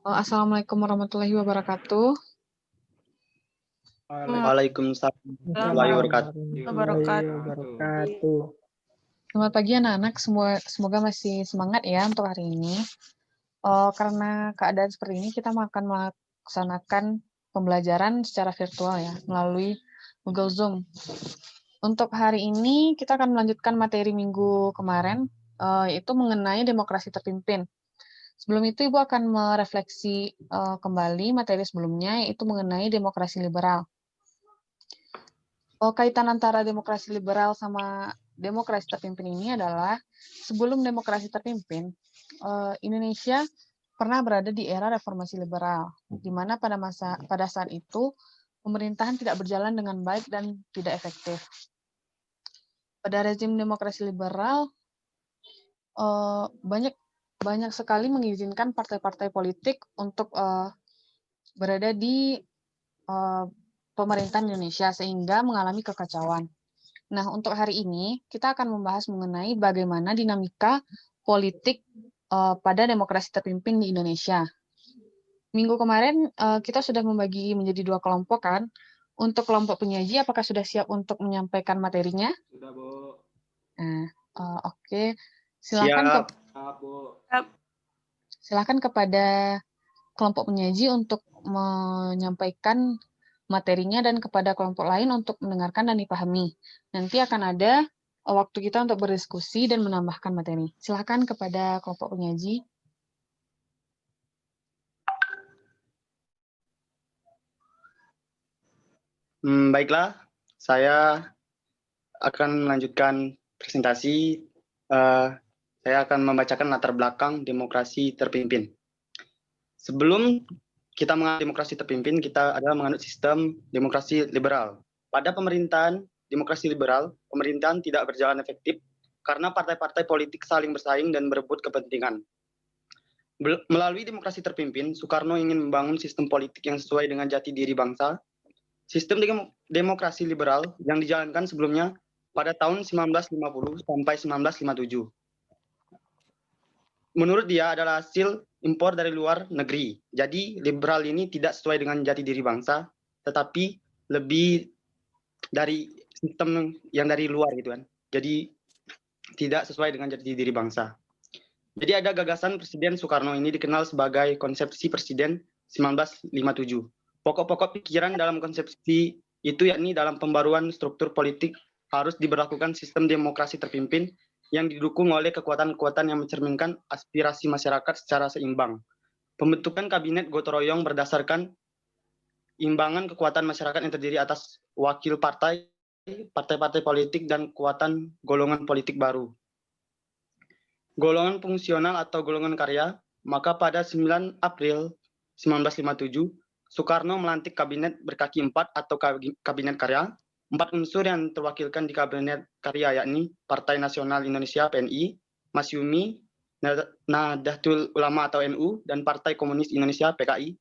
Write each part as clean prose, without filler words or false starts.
Assalamualaikum warahmatullahi wabarakatuh. Waalaikumsalam warahmatullahi wabarakatuh. Warahmatullahi wabarakatuh. Selamat pagi anak-anak, semoga masih semangat ya untuk hari ini. Karena keadaan seperti ini, kita akan melaksanakan pembelajaran secara virtual ya, melalui Google Zoom. Untuk hari ini, kita akan melanjutkan materi minggu kemarin, yaitu mengenai demokrasi terpimpin. Sebelum itu, Ibu akan merefleksi kembali materi sebelumnya, yaitu mengenai demokrasi liberal. Kaitan antara demokrasi liberal sama demokrasi terpimpin ini adalah sebelum demokrasi terpimpin, Indonesia pernah berada di era reformasi liberal, di mana pada saat itu pemerintahan tidak berjalan dengan baik dan tidak efektif. Pada rezim demokrasi liberal, banyak sekali mengizinkan partai-partai politik untuk berada di pemerintahan Indonesia sehingga mengalami kekacauan. Nah, untuk hari ini kita akan membahas mengenai bagaimana dinamika politik pada demokrasi terpimpin di Indonesia. Minggu kemarin kita sudah membagi menjadi 2 kelompok kan. Untuk kelompok penyaji, apakah sudah siap untuk menyampaikan materinya? Sudah, Bu. Nah, oke. Silakan silakan kepada kelompok penyaji untuk menyampaikan materinya dan kepada kelompok lain untuk mendengarkan dan dipahami. Nanti akan ada waktu kita untuk berdiskusi dan menambahkan materi. Silakan kepada kelompok penyaji. Baiklah, saya akan melanjutkan presentasi. Saya akan membacakan latar belakang demokrasi terpimpin. Sebelum kita menganut demokrasi terpimpin, kita adalah menganut sistem demokrasi liberal. Pada pemerintahan demokrasi liberal, pemerintahan tidak berjalan efektif karena partai-partai politik saling bersaing dan berebut kepentingan. Melalui demokrasi terpimpin, Soekarno ingin membangun sistem politik yang sesuai dengan jati diri bangsa. Sistem demokrasi liberal yang dijalankan sebelumnya pada tahun 1950 sampai 1957. Menurut dia adalah hasil impor dari luar negeri. Jadi liberal ini tidak sesuai dengan jati diri bangsa, tetapi lebih dari sistem yang dari luar gitu kan. Jadi tidak sesuai dengan jati diri bangsa. Jadi ada gagasan Presiden Soekarno ini dikenal sebagai konsepsi Presiden 1957. Pokok-pokok pikiran dalam konsepsi itu yakni dalam pembaruan struktur politik harus diberlakukan sistem demokrasi terpimpin yang didukung oleh kekuatan-kekuatan yang mencerminkan aspirasi masyarakat secara seimbang. Pembentukan kabinet gotong royong berdasarkan imbangan kekuatan masyarakat yang terdiri atas wakil partai, partai-partai politik, dan kekuatan golongan politik baru. Golongan fungsional atau golongan karya, maka pada 9 April 1957, Soekarno melantik kabinet berkaki 4 atau kabinet karya. 4 unsur yang terwakilkan di kabinet karya yakni Partai Nasional Indonesia (PNI), Masyumi, Nahdlatul Ulama atau NU, dan Partai Komunis Indonesia (PKI).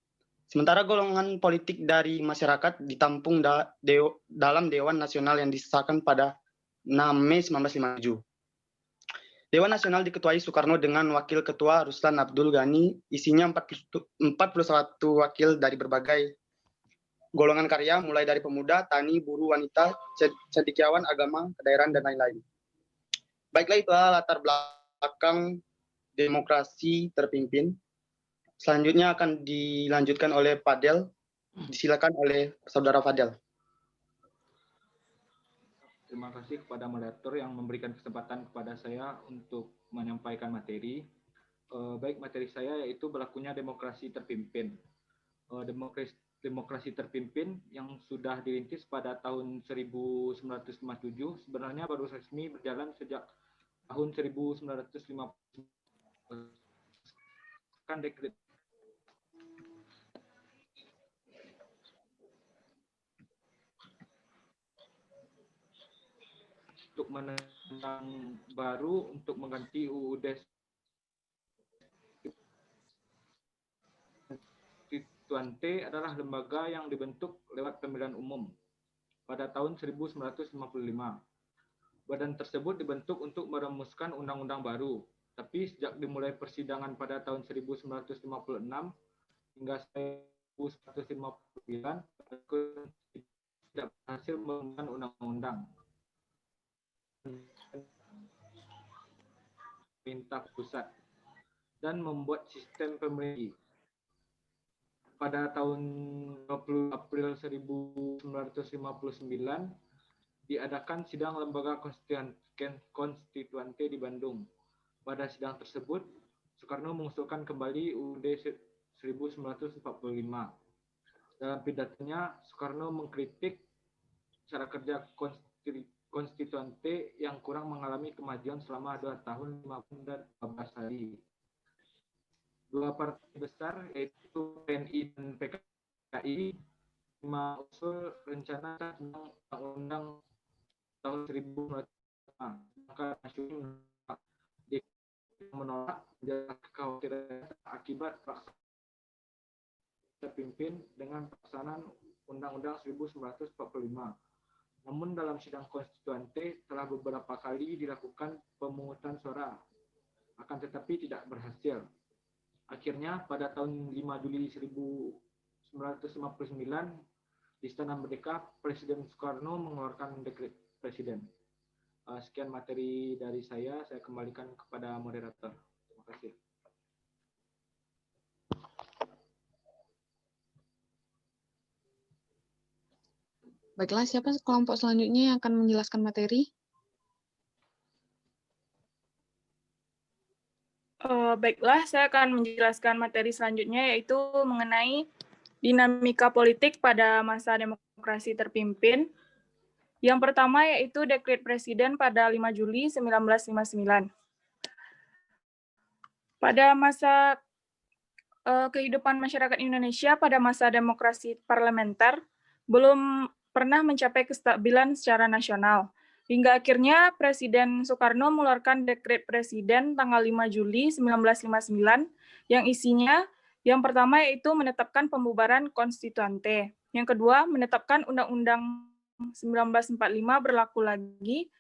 Sementara golongan politik dari masyarakat ditampung dalam Dewan Nasional yang disahkan pada 6 Mei 1957. Dewan Nasional diketuai Soekarno dengan Wakil Ketua Ruslan Abdul Ghani, isinya 41 wakil dari berbagai golongan karya, mulai dari pemuda, tani, buruh, wanita, cendekiawan, agama, kedaerahan, dan lain-lain. Baiklah, itu latar belakang demokrasi terpimpin. Selanjutnya akan dilanjutkan oleh Fadel. Disilakan oleh Saudara Fadel. Terima kasih kepada moderator yang memberikan kesempatan kepada saya untuk menyampaikan materi. Baik, materi saya yaitu berlakunya demokrasi terpimpin. Demokrasi terpimpin yang sudah dirintis pada tahun 1957 sebenarnya baru resmi berjalan sejak tahun 1950. Kan dekret untuk menentang baru untuk mengganti UUD Konstituante adalah lembaga yang dibentuk lewat pemilihan umum pada tahun 1955. Badan tersebut dibentuk untuk merumuskan undang-undang baru, tapi sejak dimulai persidangan pada tahun 1956, hingga 1959 tidak berhasil menggunakan undang-undang pemerintah pusat dan membuat sistem pemerintahan. Pada tahun 20 April 1959 diadakan sidang lembaga konstituante di Bandung. Pada sidang tersebut, Soekarno mengusulkan kembali UUD 1945. Dalam pidatonya, Soekarno mengkritik cara kerja konstituante yang kurang mengalami kemajuan selama 2 tahun 5 dan 15 hari. Dua partai besar yaitu PNI dan PKI mengusul rencana tentang undang-undang tahun 1945. Maka nasional menolak menjelaskan kekhawatiran akibat terpimpin dengan pelaksanaan Undang-Undang 1945. Namun dalam sidang konstituante telah beberapa kali dilakukan pemungutan suara, akan tetapi tidak berhasil. Akhirnya pada tahun 5 Juli 1959 di Istana Merdeka, Presiden Soekarno mengeluarkan dekret presiden. Sekian materi dari saya kembalikan kepada moderator. Terima kasih. Baiklah, siapa kelompok selanjutnya yang akan menjelaskan materi? Baiklah, saya akan menjelaskan materi selanjutnya, yaitu mengenai dinamika politik pada masa demokrasi terpimpin. Yang pertama yaitu Dekret Presiden pada 5 Juli 1959. Pada masa kehidupan masyarakat Indonesia pada masa demokrasi parlementer belum pernah mencapai kestabilan secara nasional. Hingga akhirnya Presiden Soekarno mengeluarkan Dekret Presiden tanggal 5 Juli 1959 yang isinya yang pertama yaitu menetapkan pembubaran konstituante. Yang kedua, menetapkan Undang-Undang 1945 berlaku lagi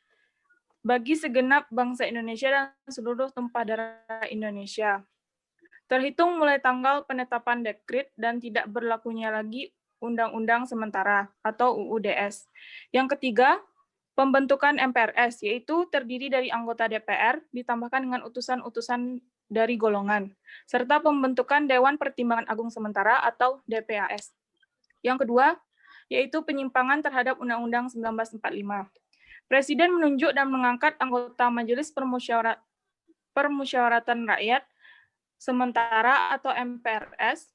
bagi segenap bangsa Indonesia dan seluruh tumpah darah Indonesia. Terhitung mulai tanggal penetapan dekret dan tidak berlakunya lagi Undang-Undang Sementara atau UUDS. Yang ketiga, pembentukan MPRS, yaitu terdiri dari anggota DPR ditambahkan dengan utusan-utusan dari golongan, serta pembentukan Dewan Pertimbangan Agung Sementara atau DPAS. Yang kedua, yaitu penyimpangan terhadap Undang-Undang 1945. Presiden menunjuk dan mengangkat anggota Majelis Permusyawaratan Rakyat Sementara atau MPRS.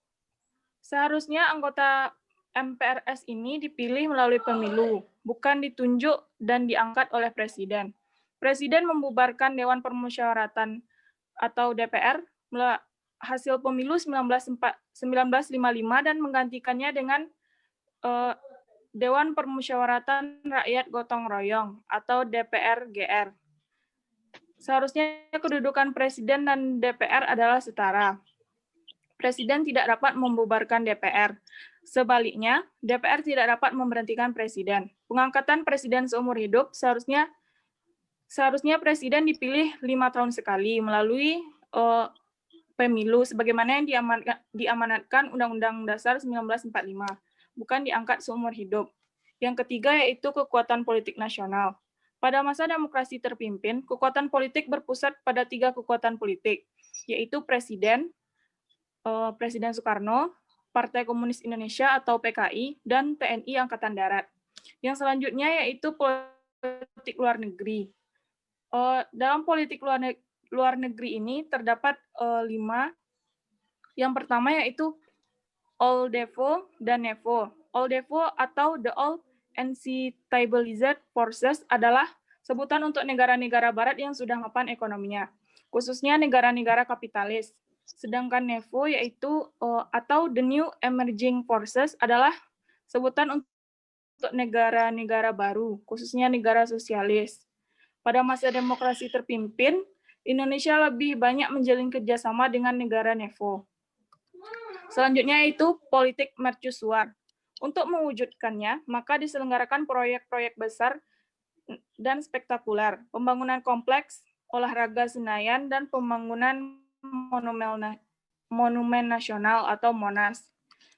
Seharusnya anggota MPRS ini dipilih melalui pemilu, bukan ditunjuk dan diangkat oleh Presiden. Presiden membubarkan Dewan Permusyawaratan atau DPR hasil pemilu 1955 dan menggantikannya dengan Dewan Permusyawaratan Rakyat Gotong Royong atau DPR-GR. Seharusnya kedudukan Presiden dan DPR adalah setara. Presiden tidak dapat membubarkan DPR. Sebaliknya, DPR tidak dapat memberhentikan Presiden. Pengangkatan Presiden seumur hidup seharusnya Presiden dipilih 5 tahun sekali melalui pemilu sebagaimana yang diamanatkan Undang-Undang Dasar 1945, bukan diangkat seumur hidup. Yang ketiga yaitu kekuatan politik nasional. Pada masa demokrasi terpimpin, kekuatan politik berpusat pada 3 kekuatan politik, yaitu Presiden Soekarno, Partai Komunis Indonesia atau PKI, dan TNI Angkatan Darat. Yang selanjutnya yaitu politik luar negeri. Dalam politik luar negeri ini terdapat 5. Yang pertama yaitu All-Devo dan NEVO. All-Devo atau The All Uncivilizated Forces adalah sebutan untuk negara-negara barat yang sudah mapan ekonominya, khususnya negara-negara kapitalis. Sedangkan NEVO yaitu atau The New Emerging Forces adalah sebutan untuk negara-negara baru, khususnya negara sosialis. Pada masa demokrasi terpimpin, Indonesia lebih banyak menjalin kerjasama dengan negara NEVO. Selanjutnya yaitu politik mercusuar. Untuk mewujudkannya, maka diselenggarakan proyek-proyek besar dan spektakuler, pembangunan kompleks, olahraga Senayan, dan pembangunan Monumen Nasional atau Monas.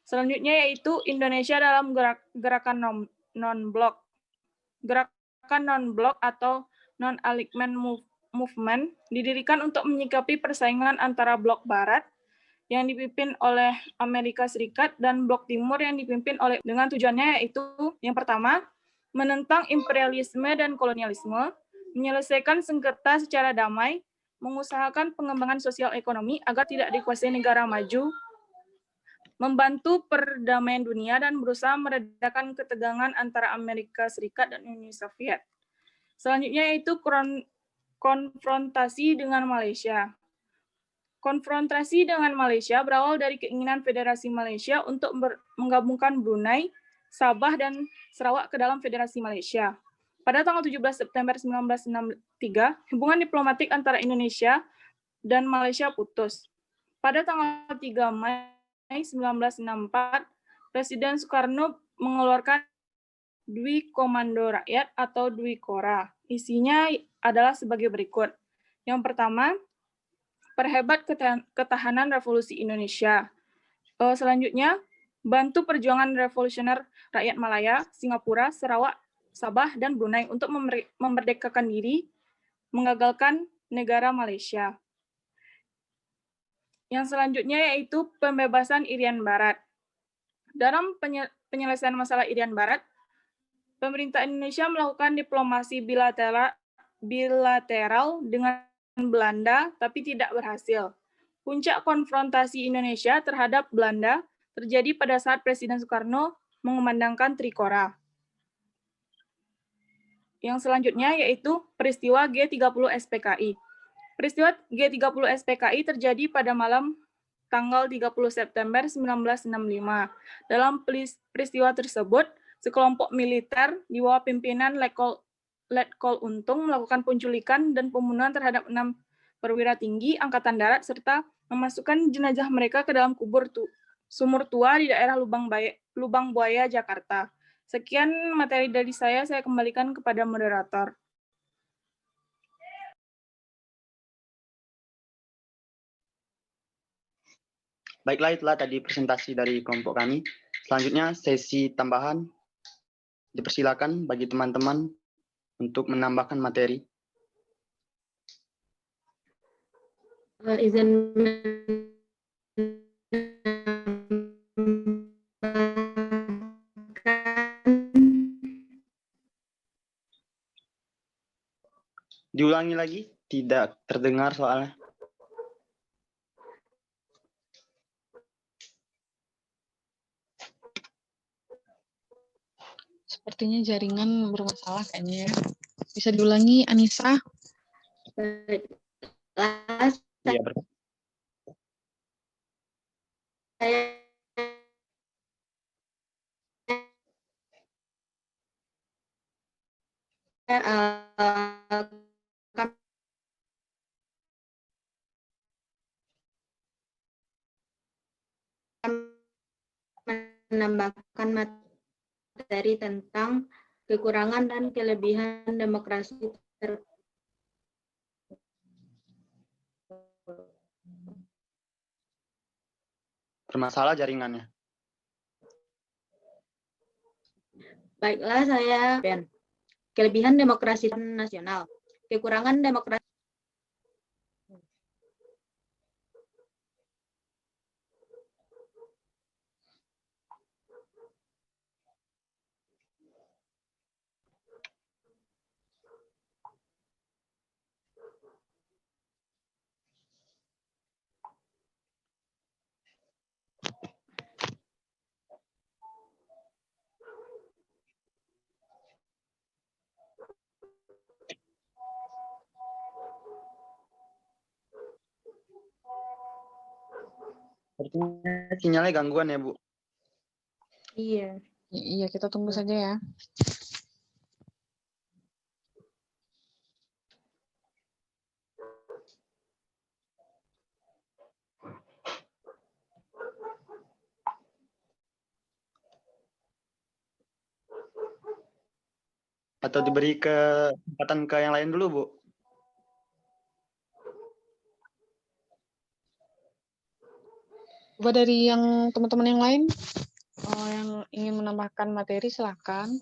Selanjutnya yaitu Indonesia dalam gerakan non-blok. Gerakan non-blok atau non-alignment movement didirikan untuk menyikapi persaingan antara blok barat yang dipimpin oleh Amerika Serikat dan blok timur yang dipimpin oleh, dengan tujuannya yaitu yang pertama, menentang imperialisme dan kolonialisme, menyelesaikan sengketa secara damai, mengusahakan pengembangan sosial ekonomi agar tidak dikuasai negara maju, membantu perdamaian dunia, dan berusaha meredakan ketegangan antara Amerika Serikat dan Uni Soviet. Selanjutnya yaitu konfrontasi dengan Malaysia. Konfrontasi dengan Malaysia berawal dari keinginan Federasi Malaysia untuk menggabungkan Brunei, Sabah, dan Sarawak ke dalam Federasi Malaysia. Pada tanggal 17 September 1963, hubungan diplomatik antara Indonesia dan Malaysia putus. Pada tanggal 3 Mei 1964, Presiden Soekarno mengeluarkan Dwi Komando Rakyat atau Dwi Kora. Isinya adalah sebagai berikut. Yang pertama, perhebat ketahanan revolusi Indonesia. Selanjutnya, bantu perjuangan revolusioner rakyat Malaya, Singapura, Sarawak, Sabah, dan Brunei untuk memerdekakan diri, mengagalkan negara Malaysia. Yang selanjutnya yaitu pembebasan Irian Barat. Dalam penyelesaian masalah Irian Barat, pemerintah Indonesia melakukan diplomasi bilateral dengan Belanda, tapi tidak berhasil. Puncak konfrontasi Indonesia terhadap Belanda terjadi pada saat Presiden Soekarno mengumandangkan Trikora. Yang selanjutnya yaitu peristiwa G30 SPKI. Peristiwa G30 SPKI terjadi pada malam tanggal 30 September 1965. Dalam peristiwa tersebut, sekelompok militer di bawah pimpinan Letkol Untung melakukan penculikan dan pembunuhan terhadap 6 perwira tinggi Angkatan Darat serta memasukkan jenazah mereka ke dalam sumur tua di daerah Lubang Buaya, Jakarta. Sekian materi dari saya kembalikan kepada moderator. Baiklah, itulah tadi presentasi dari kelompok kami. Selanjutnya sesi tambahan. Dipersilakan bagi teman-teman untuk menambahkan materi. Izin Diulangi lagi, tidak terdengar soalnya. Sepertinya jaringan bermasalah kayaknya ya. Bisa diulangi, Anissa? Iya, menambahkan materi tentang kekurangan dan kelebihan demokrasi bermasalah jaringannya. Baiklah, saya kelebihan demokrasi nasional, kekurangan demokrasi. Sepertinya sinyalnya gangguan ya, Bu. Iya. Iya, kita tunggu saja ya. Atau diberi kesempatan ke yang lain dulu, Bu? Coba dari yang teman-teman yang lain, yang ingin menambahkan materi, silakan.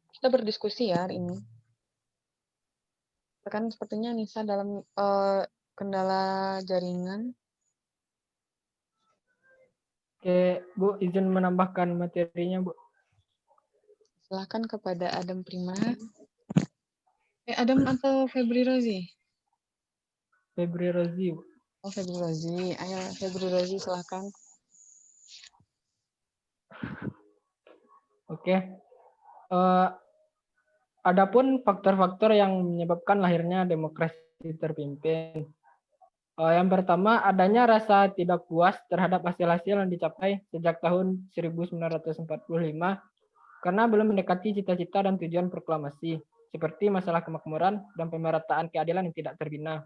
Kita berdiskusi ya hari ini. Kan sepertinya Nisa dalam kendala jaringan. Oke, Bu, izin menambahkan materinya, Bu. Silakan kepada Adam Prima. Adam atau Febri Rozi? Febri Rozi, Bu. Oh, Febri Rozi. Ayo, Febri Rozi, silakan. Oke. Adapun faktor-faktor yang menyebabkan lahirnya demokrasi terpimpin. Yang pertama, adanya rasa tidak puas terhadap hasil-hasil yang dicapai sejak tahun 1945 karena belum mendekati cita-cita dan tujuan proklamasi, seperti masalah kemakmuran dan pemerataan keadilan yang tidak terbina.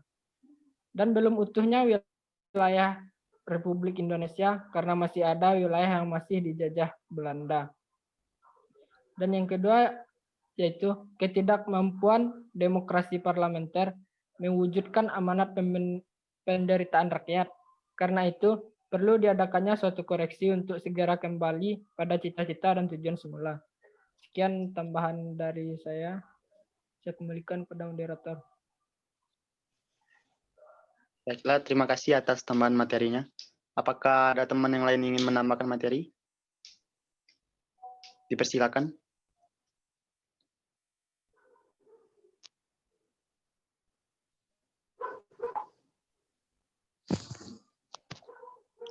Dan belum utuhnya wilayah Republik Indonesia karena masih ada wilayah yang masih dijajah Belanda. Dan yang kedua, yaitu ketidakmampuan demokrasi parlementer mewujudkan amanat penderitaan rakyat. Karena itu, perlu diadakannya suatu koreksi untuk segera kembali pada cita-cita dan tujuan semula. Sekian tambahan dari saya. Saya kembalikan pada moderator. Baiklah, terima kasih atas tambahan materinya. Apakah ada teman yang lain ingin menambahkan materi? Dipersilakan.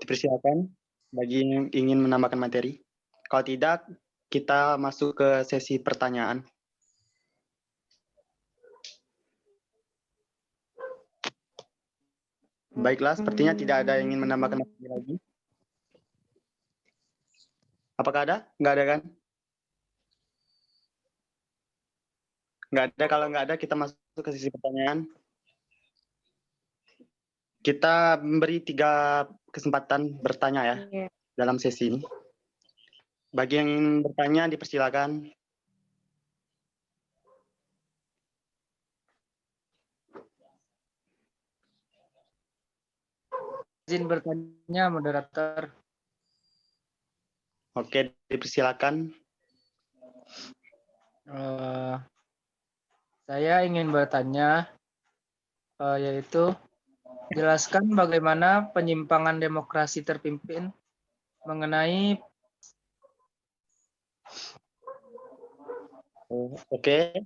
Dipersilakan bagi yang ingin menambahkan materi. Kalau tidak, kita masuk ke sesi pertanyaan. Baiklah, sepertinya tidak ada yang ingin menambahkan materi lagi. Apakah ada? Nggak ada kan? Nggak ada. Kalau nggak ada, kita masuk ke sesi pertanyaan. Kita memberi 3 kesempatan bertanya ya dalam sesi ini. Bagi yang ingin bertanya, dipersilakan. Izin bertanya, moderator. Oke, dipersilakan. Saya ingin bertanya, yaitu jelaskan bagaimana penyimpangan demokrasi terpimpin mengenai. Oke.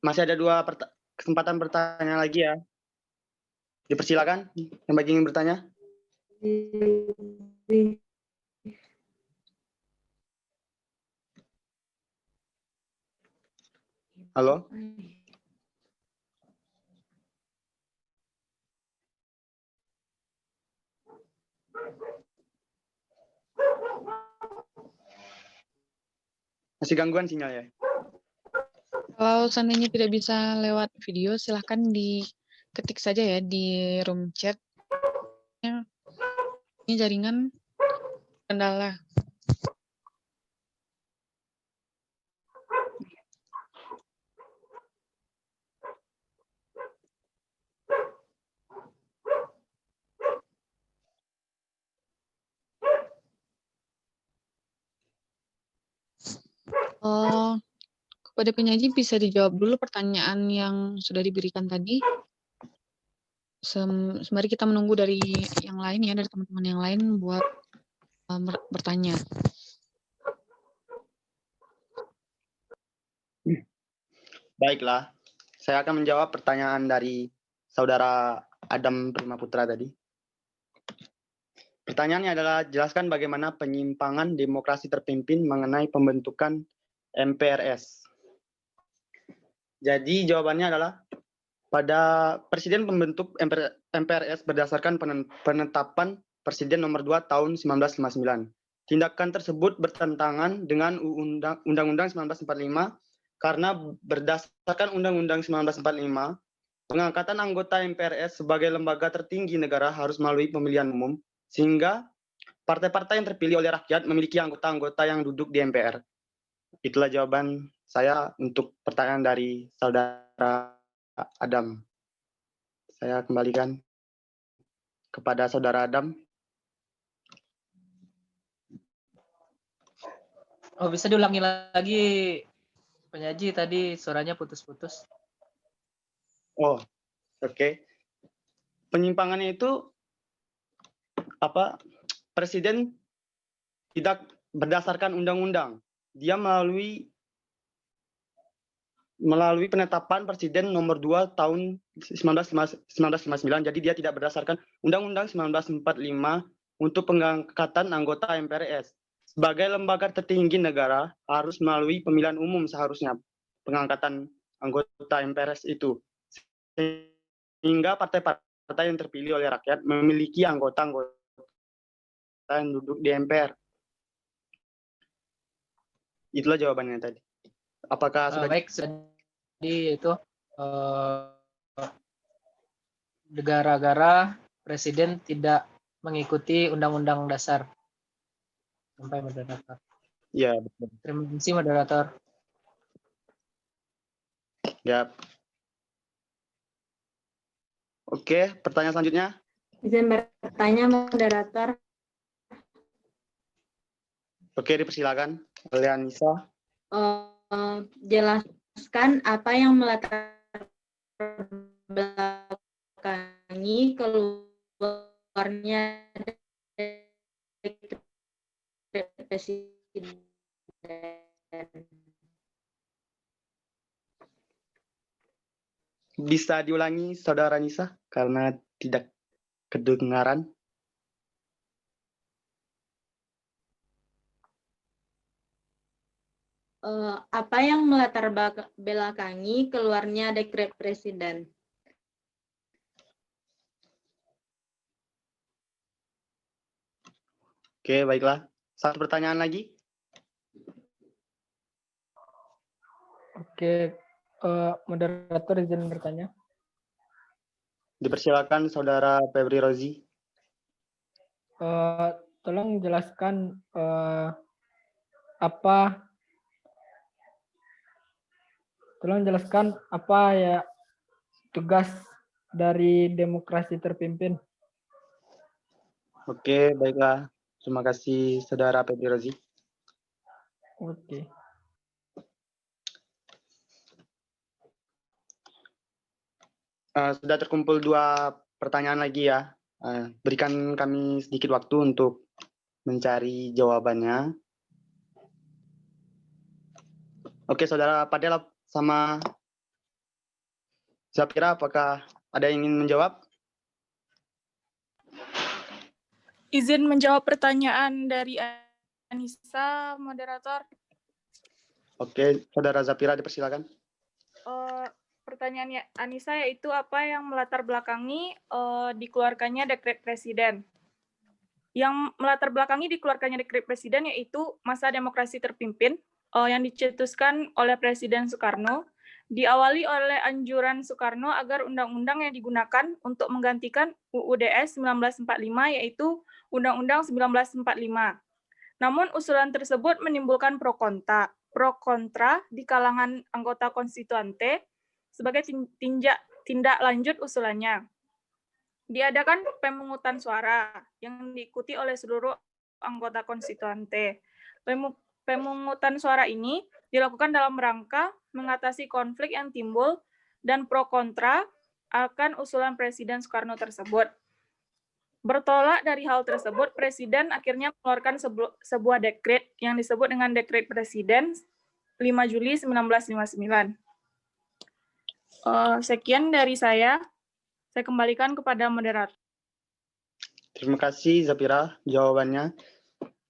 Masih ada 2 kesempatan bertanya lagi ya. Dipersilakan yang bagi ingin bertanya. Halo? Masih gangguan sinyal ya? Kalau seandainya tidak bisa lewat video, silahkan diketik saja ya di room chat. Ini jaringan kendala. Kepada penyaji bisa dijawab dulu pertanyaan yang sudah diberikan tadi. Sembari kita menunggu dari yang lain ya, dari teman-teman yang lain buat bertanya. Baiklah, saya akan menjawab pertanyaan dari saudara Adam Prima Putra tadi. Pertanyaannya adalah, jelaskan bagaimana penyimpangan demokrasi terpimpin mengenai pembentukan MPRS. Jadi jawabannya adalah, pada Presiden pembentuk MPRS berdasarkan penetapan Presiden nomor 2 tahun 1959. Tindakan tersebut bertentangan dengan Undang-Undang 1945 karena berdasarkan Undang-Undang 1945, pengangkatan anggota MPRS sebagai lembaga tertinggi negara harus melalui pemilihan umum, sehingga partai-partai yang terpilih oleh rakyat memiliki anggota-anggota yang duduk di MPR. Itulah jawaban saya untuk pertanyaan dari saudara Adam. Saya kembalikan. kepada Saudara Adam. Oh, bisa diulangi lagi, penyaji, tadi suaranya putus-putus. Oh, oke. Penyimpangannya itu apa? Presiden tidak berdasarkan undang-undang. Dia melalui penetapan Presiden nomor 2 tahun 1959. Jadi dia tidak berdasarkan Undang-Undang 1945 untuk pengangkatan anggota MPRS. Sebagai lembaga tertinggi negara harus melalui pemilihan umum seharusnya pengangkatan anggota MPRS itu. Sehingga partai-partai yang terpilih oleh rakyat memiliki anggota-anggota yang duduk di MPR. Itulah jawabannya tadi. Apakah sudah Baik, jadi itu gara-gara presiden tidak mengikuti Undang-Undang Dasar. Sampai moderator. Ya, betul. Terima kasih moderator. Ya. Oke, pertanyaan selanjutnya. Izin bertanya, moderator. Oke, dipersilakan oleh Anissa. Jelaskan apa yang melatar belakangi keluarnya dekret presiden. Bisa diulangi, Saudara Anissa, karena tidak kedengaran. Apa yang melatar belakangi keluarnya dekret presiden? Oke, baiklah. Satu pertanyaan lagi. Oke, moderator izin bertanya. Dipersilakan Saudara Febri Rozi. Tolong jelaskan apa ya tugas dari demokrasi terpimpin. Oke, baiklah. Terima kasih Saudara Febri Rozi. Oke. Sudah terkumpul 2 pertanyaan lagi ya. Berikan kami sedikit waktu untuk mencari jawabannya. Oke, Saudara Padel sama Zafira, apakah ada yang ingin menjawab? Izin menjawab pertanyaan dari Anissa, moderator. Oke, Saudara Zafira, dipersilakan. Pertanyaannya Anissa yaitu apa yang melatar belakangi dikeluarkannya dekret presiden. Yang melatar belakangi dikeluarkannya dekret presiden yaitu masa demokrasi terpimpin yang dicetuskan oleh Presiden Soekarno, diawali oleh anjuran Soekarno agar undang-undang yang digunakan untuk menggantikan UUD 1945 yaitu Undang-Undang 1945. Namun usulan tersebut menimbulkan pro kontra di kalangan anggota konstituante sebagai tindak lanjut usulannya. Diadakan pemungutan suara yang diikuti oleh seluruh anggota konstituante. Pemungutan suara ini dilakukan dalam rangka mengatasi konflik yang timbul dan pro kontra akan usulan Presiden Soekarno tersebut. Bertolak dari hal tersebut, Presiden akhirnya mengeluarkan sebuah dekret yang disebut dengan Dekret Presiden 5 Juli 1959. Sekian dari saya kembalikan kepada moderator. Terima kasih Zafira jawabannya.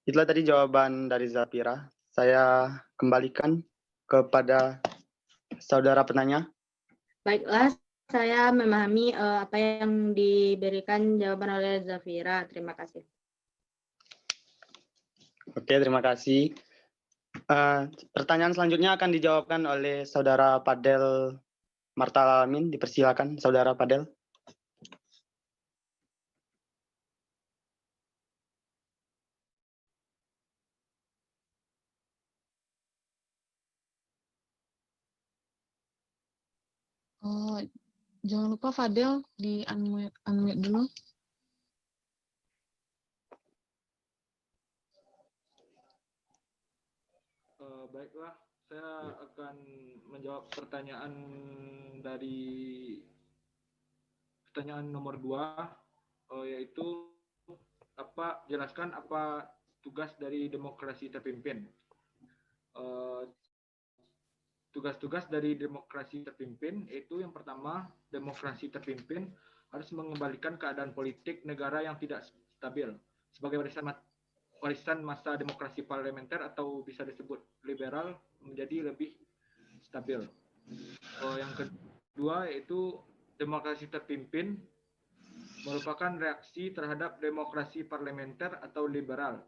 Itulah tadi jawaban dari Zafira. Saya kembalikan kepada Saudara penanya. Baiklah, saya memahami apa yang diberikan jawaban oleh Zafira. Terima kasih. Oke, terima kasih. Pertanyaan selanjutnya akan dijawabkan oleh Saudara Padel Marta Alamin. Dipersilakan, Saudara Padel. Jangan lupa Fadel di unmute dulu. Baiklah, saya akan menjawab pertanyaan dari pertanyaan nomor 2, yaitu jelaskan apa tugas dari demokrasi terpimpin. Tugas-tugas dari demokrasi terpimpin yaitu yang pertama, demokrasi terpimpin harus mengembalikan keadaan politik negara yang tidak stabil sebagai warisan masa demokrasi parlementer atau bisa disebut liberal menjadi lebih stabil. Yang kedua yaitu demokrasi terpimpin merupakan reaksi terhadap demokrasi parlementer atau liberal.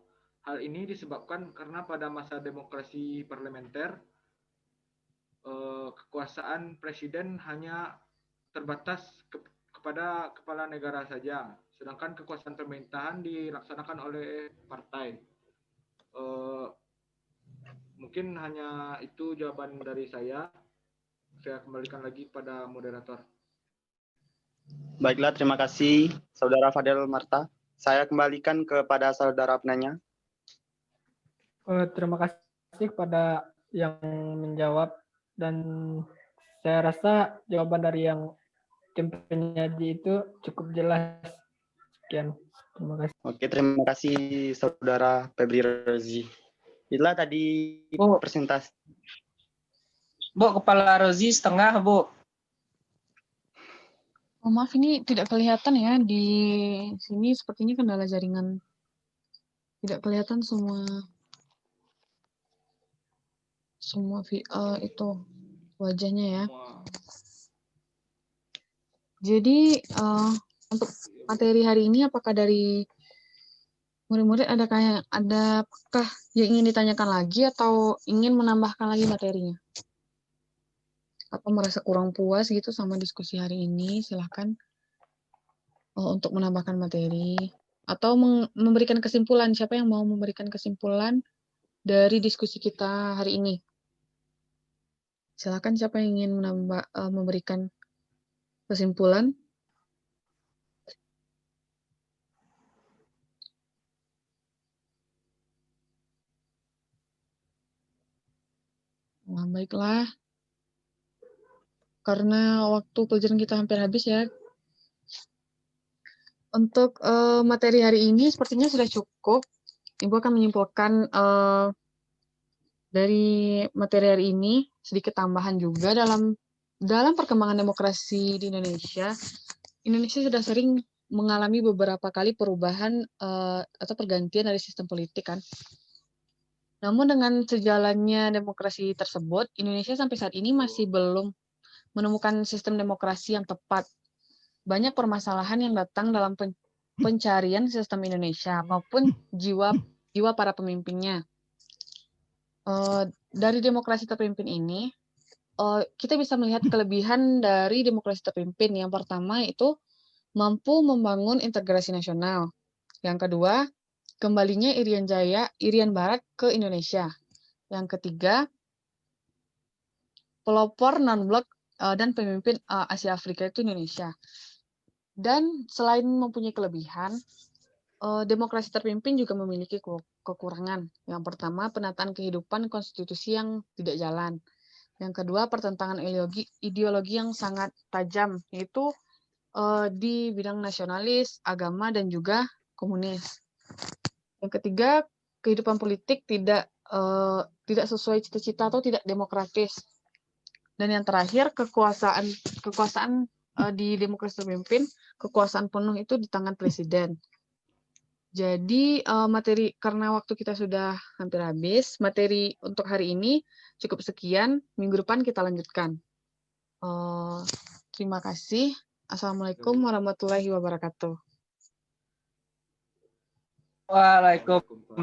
Hal ini disebabkan karena pada masa demokrasi parlementer kekuasaan presiden hanya terbatas kepada kepala negara saja, sedangkan kekuasaan pemerintahan dilaksanakan oleh partai. Mungkin hanya itu jawaban dari saya. Saya kembalikan lagi pada moderator. Baiklah, terima kasih Saudara Fadel Marta. Saya kembalikan kepada Saudara penanya. Terima kasih kepada yang menjawab, dan saya rasa jawaban dari yang tim penyaji itu cukup jelas. Sekian, terima kasih. Oke, terima kasih Saudara Febri Rozi. Itulah tadi Bu. presentasi. Bu, kepala Rozi setengah, Bu. Oh, maaf, ini tidak kelihatan ya di sini, sepertinya kendala jaringan. Tidak kelihatan semua itu wajahnya ya. Jadi untuk materi hari ini, apakah dari murid-murid adakah yang ingin ditanyakan lagi atau ingin menambahkan lagi materinya? Atau merasa kurang puas gitu sama diskusi hari ini? Silahkan untuk menambahkan materi atau memberikan kesimpulan. Siapa yang mau memberikan kesimpulan dari diskusi kita hari ini? Silakan, siapa yang ingin memberikan kesimpulan? Nah, baiklah. Karena waktu pelajaran kita hampir habis ya. Untuk materi hari ini sepertinya sudah cukup. Ibu akan menyimpulkan dari materi hari ini sedikit tambahan juga dalam perkembangan demokrasi di Indonesia. Indonesia sudah sering mengalami beberapa kali perubahan atau pergantian dari sistem politik kan. Namun dengan sejalannya demokrasi tersebut, Indonesia sampai saat ini masih belum menemukan sistem demokrasi yang tepat. Banyak permasalahan yang datang dalam pencarian sistem Indonesia maupun jiwa para pemimpinnya. Dari demokrasi terpimpin ini, kita bisa melihat kelebihan dari demokrasi terpimpin. Yang pertama itu mampu membangun integrasi nasional. Yang kedua, kembalinya Irian Barat ke Indonesia. Yang ketiga, pelopor non-blok dan pemimpin Asia Afrika itu Indonesia. Dan selain mempunyai kelebihan, demokrasi terpimpin juga memiliki kekurangan. Yang pertama, penataan kehidupan konstitusi yang tidak jalan. Yang kedua, pertentangan ideologi yang sangat tajam, yaitu di bidang nasionalis, agama, dan juga komunis. Yang ketiga, kehidupan politik tidak sesuai cita-cita atau tidak demokratis. Dan yang terakhir, kekuasaan di demokrasi terpimpin, kekuasaan penuh itu di tangan presiden. Jadi karena waktu kita sudah hampir habis, materi untuk hari ini cukup sekian. Minggu depan kita lanjutkan. Terima kasih. Assalamualaikum warahmatullahi wabarakatuh. Waalaikumsalam.